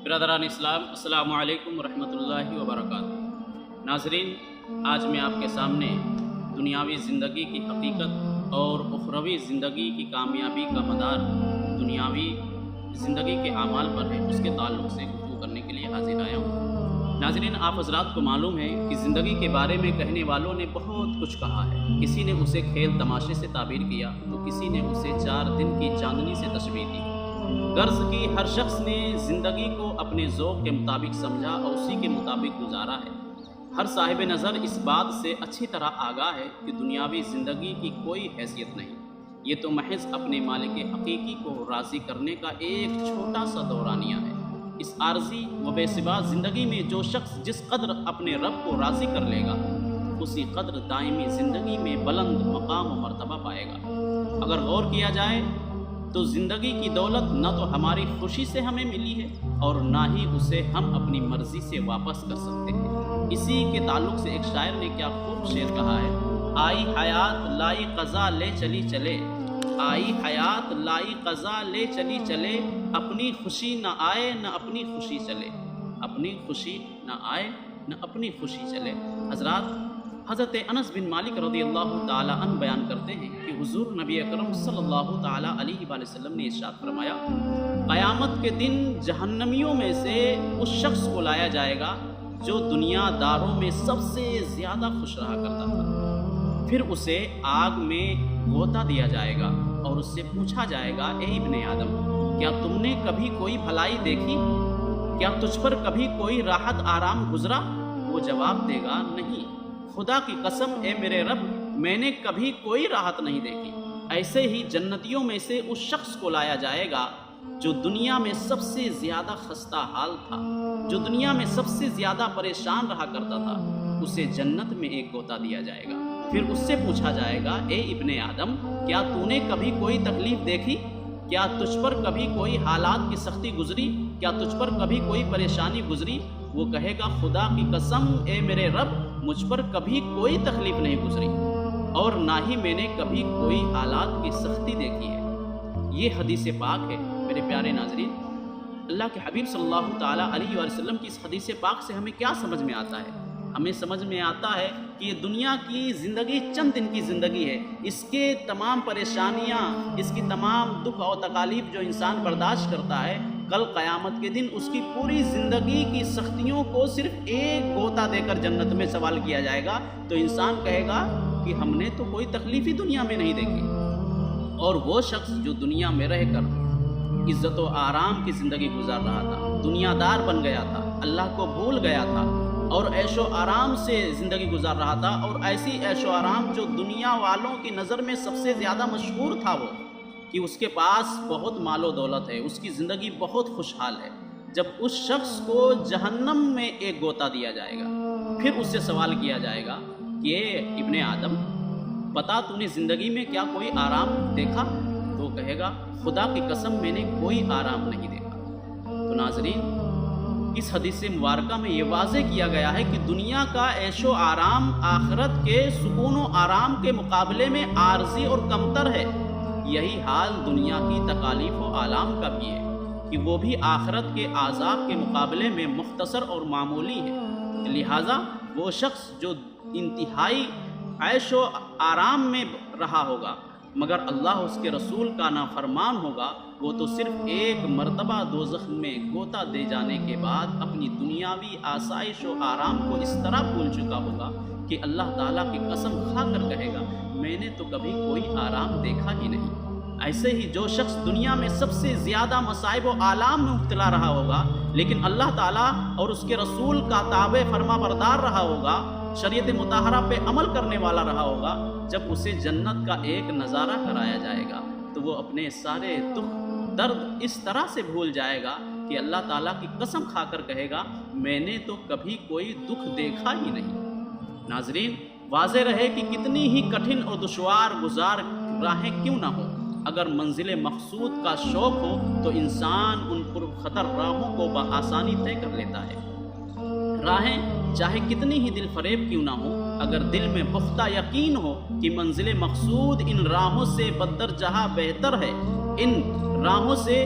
برادران اسلام، السلام علیکم ورحمۃ اللہ وبرکاتہ۔ ناظرین، آج میں آپ کے سامنے دنیاوی زندگی کی حقیقت اور اخروی زندگی کی کامیابی کا مدار دنیاوی زندگی کے اعمال پر ہے، اس کے تعلق سے گفتگو کرنے کے لیے حاضر آیا ہوں۔ ناظرین، آپ حضرات کو معلوم ہے کہ زندگی کے بارے میں کہنے والوں نے بہت کچھ کہا ہے۔ کسی نے اسے کھیل تماشے سے تعبیر کیا تو کسی نے اسے 4 دن کی چاندنی سے تشبیہ دی۔ غرض کی ہر شخص نے زندگی کو اپنے ذوق کے مطابق سمجھا اور اسی کے مطابق گزارا ہے۔ ہر صاحب نظر اس بات سے اچھی طرح آگاہ ہے کہ دنیاوی زندگی کی کوئی حیثیت نہیں، یہ تو محض اپنے مالک حقیقی کو راضی کرنے کا ایک چھوٹا سا دورانیہ ہے۔ اس عارضی و بے ثبات زندگی میں جو شخص جس قدر اپنے رب کو راضی کر لے گا، اسی قدر دائمی زندگی میں بلند مقام و مرتبہ پائے گا۔ اگر غور کیا جائے تو زندگی کی دولت نہ تو ہماری خوشی سے ہمیں ملی ہے اور نہ ہی اسے ہم اپنی مرضی سے واپس کر سکتے ہیں۔ اسی کے تعلق سے ایک شاعر نے کیا خوب شعر کہا ہے: آئی حیات لائی قضا لے چلی چلے، آئی حیات لائی قضا لے چلی چلے، اپنی خوشی نہ آئے نہ اپنی خوشی چلے، اپنی خوشی نہ آئے نہ اپنی خوشی چلے۔ حضرت انس بن مالک رضی اللہ تعالی عنہ بیان کرتے ہیں کہ حضور نبی اکرم صلی اللہ تعالی علیہ وآلہ وسلم نے ارشاد فرمایا: قیامت کے دن جہنمیوں میں سے اس شخص کو لایا جائے گا جو دنیا داروں میں سب سے زیادہ خوش رہا کرتا تھا۔ پھر اسے آگ میں غوطہ دیا جائے گا اور اس سے پوچھا جائے گا: اے ابن آدم، کیا تم نے کبھی کوئی بھلائی دیکھی؟ کیا تجھ پر کبھی کوئی راحت آرام گزرا؟ وہ جواب دے گا: نہیں، خدا کی قسم اے میرے رب، میں نے کبھی کوئی راحت نہیں دیکھی۔ ایسے ہی جنتیوں میں سے اس شخص کو لایا جائے گا جو دنیا میں سب سے زیادہ خستہ حال تھا، جو دنیا میں سب سے زیادہ پریشان رہا کرتا تھا۔ اسے جنت میں ایک غوطہ دیا جائے گا، پھر اس سے پوچھا جائے گا: اے ابن آدم، کیا تو نے کبھی کوئی تکلیف دیکھی؟ کیا تجھ پر کبھی کوئی حالات کی سختی گزری؟ کیا تجھ پر کبھی کوئی پریشانی گزری؟ وہ کہے گا: خدا کی قسم اے میرے رب، مجھ پر کبھی کوئی تکلیف نہیں گزری اور نہ ہی میں نے کبھی کوئی حالات کی سختی دیکھی ہے۔ یہ حدیث پاک ہے۔ میرے پیارے ناظرین، اللہ کے حبیب صلی اللہ تعالیٰ علیہ وآلہ وسلم کی اس حدیث پاک سے ہمیں کیا سمجھ میں آتا ہے؟ ہمیں سمجھ میں آتا ہے کہ یہ دنیا کی زندگی چند دن کی زندگی ہے۔ اس کے تمام پریشانیاں، اس کی تمام دکھ اور تکالیف جو انسان برداشت کرتا ہے، کل قیامت کے دن اس کی پوری زندگی کی سختیوں کو صرف ایک غوطہ دے کر جنت میں سوال کیا جائے گا تو انسان کہے گا کہ ہم نے تو کوئی تکلیف ہی دنیا میں نہیں دیکھی۔ اور وہ شخص جو دنیا میں رہ کر عزت و آرام کی زندگی گزار رہا تھا، دنیا دار بن گیا تھا، اللہ کو بھول گیا تھا اور عیش و آرام سے زندگی گزار رہا تھا، اور ایسی عیش و آرام جو دنیا والوں کی نظر میں سب سے زیادہ مشہور تھا، وہ کہ اس کے پاس بہت مال و دولت ہے، اس کی زندگی بہت خوشحال ہے، جب اس شخص کو جہنم میں ایک غوطہ دیا جائے گا، پھر اس سے سوال کیا جائے گا کہ اے ابن آدم، بتا تو نے زندگی میں کیا کوئی آرام دیکھا؟ تو وہ کہے گا: خدا کی قسم میں نے کوئی آرام نہیں دیکھا۔ تو ناظرین، اس حدیث مبارکہ میں یہ واضح کیا گیا ہے کہ دنیا کا عیش و آرام آخرت کے سکون و آرام کے مقابلے میں عارضی اور کمتر ہے۔ یہی حال دنیا کی تکالیف و آلام کا بھی ہے کہ وہ بھی آخرت کے عذاب کے مقابلے میں مختصر اور معمولی ہے۔ لہٰذا وہ شخص جو انتہائی عیش و آرام میں رہا ہوگا مگر اللہ اس کے رسول کا نافرمان ہوگا، وہ تو صرف ایک مرتبہ دوزخ میں غوطہ دے جانے کے بعد اپنی دنیاوی آسائش و آرام کو اس طرح بھول چکا ہوگا کہ اللہ تعالیٰ کی قسم کھا کر کہے گا: میں نے تو کبھی کوئی آرام دیکھا ہی نہیں۔ ایسے ہی جو شخص دنیا میں سب سے زیادہ مصائب و آلام میں مبتلا رہا ہوگا لیکن اللہ تعالیٰ اور اس کے رسول کا تابع فرما بردار رہا ہوگا، شریعت مطہرہ پہ عمل کرنے والا رہا ہوگا، جب اسے جنت کا ایک نظارہ کرایا جائے گا تو وہ اپنے سارے دکھ درد اس طرح سے بھول جائے گا کہ اللہ تعالیٰ کی قسم کھا کر کہے گا: میں نے تو کبھی کوئی دکھ دیکھا ہی نہیں۔ ناظرین، واضح رہے کہ کتنی ہی کٹھن اور دشوار گزار راہیں کیوں نہ ہوں، اگر منزل مقصود کا شوق ہو تو انسان ان پر خطر راہوں کو بآسانی طے کر لیتا ہے۔ راہیں چاہے کتنی ہی دل فریب کیوں نہ ہو، اگر دل میں پختہ یقین ہو کہ منزل مقصود ان راہوں سے بدتر جہاں بہتر ہے، ان راہوں سے